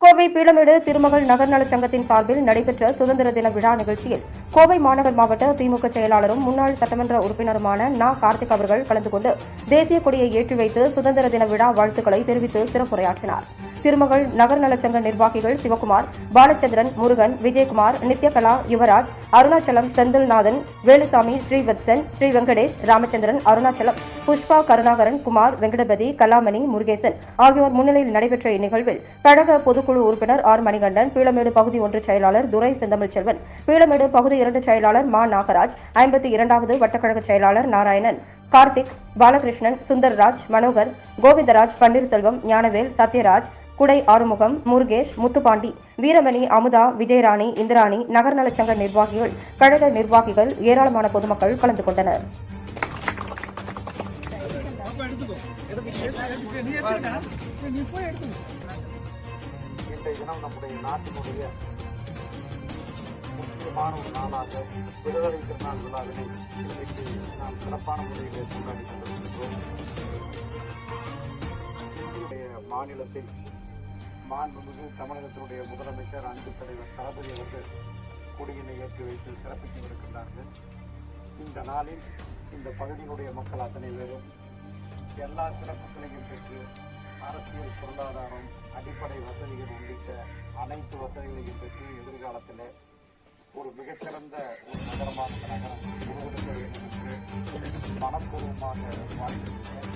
கோவை பீளமேடு திருமகள் நகர் நலச் சங்கத்தின் சார்பில் நடைபெற்ற சுதந்திர தின விழா நிகழ்ச்சியில் கோவை மாநகர் மாவட்ட திமுக செயலாளரும் முன்னாள் சட்டமன்ற உறுப்பினருமான கார்த்திக் அவர்கள் கலந்து கொண்டு தேசிய கொடியை ஏற்றி வைத்து சுதந்திர தின விழா வாழ்த்துக்களை தெரிவித்து சிறப்புரையாற்றினார். திருமகள் நகர் நலச்சங்க நிர்வாகிகள் சிவகுமார், பாலச்சந்திரன், முருகன், விஜயகுமார், நித்யகலா, யுவராஜ், அருணாச்சலம், செந்தில்நாதன், வேலுசாமி, ஸ்ரீவத்சன், ஸ்ரீ வெங்கடேஷ், ராமச்சந்திரன், அருணாச்சலம், புஷ்பா, கருணாகரன், குமார், வெங்கடபதி, கலாமணி, முருகேசன் ஆகியோர் முன்னிலையில் நடைபெற்ற இந்நிகழ்வில் கழக பொதுக்குழு உறுப்பினர் ஆர் மணிகண்டன், பீளமேடு பகுதி 1 செயலாளர் துரை செந்தமிழ்ச்செல்வன், பீளமேடு பகுதி 2 செயலாளர் நாகராஜ், 52வது வட்டக்கழக செயலாளர் நாராயணன், கார்த்திக், பாலகிருஷ்ணன், சுந்தர்ராஜ், மனோகர், கோவிந்தராஜ், பன்னீர்செல்வம், ஞானவேல், சத்யராஜ், குடை ஆறுமுகம், முருகேஷ், முத்துப்பாண்டி, வீரமணி, அமுதா, விஜயராணி, இந்திராணி, நகர் நலச்சங்க நிர்வாகிகள், கழக நிர்வாகிகள், ஏராளமான பொதுமக்கள் கலந்து கொண்டனர். இன்றைய தினம் நம்முடைய நாட்டினுடைய முக்கியமான ஒரு நாளாக விடுதலை திருநாள் விழாவினை இன்றைக்கு நாம் சிறப்பான முறையில் கொண்டாடி கொண்டிருக்கின்றோம். இந்திய மாநிலத்தில் மாண்புமிகு தமிழகத்தினுடைய முதலமைச்சர் அன்பு தலைவர் தளபதி அவர்கள் கொடியினை ஏற்றி வைத்து சிறப்பித்து வருகின்றார்கள். இந்த நாளில் இந்த பகுதியினுடைய மக்கள் அத்தனை பேரும் எல்லா சிறப்புகளையும் பெற்று அரசியல், பொருளாதாரம், அடிப்படை வசதிகள் உள்ளிட்ட அனைத்து வசதிகளையும் பெற்று எதிர்காலத்தில் ஒரு மிகச்சிறந்த ஒரு நகரமான நகரம் உருவெடுக்க வேண்டும் என்று மனப்பூர்வமாக வாழ்த்துகிறேன்.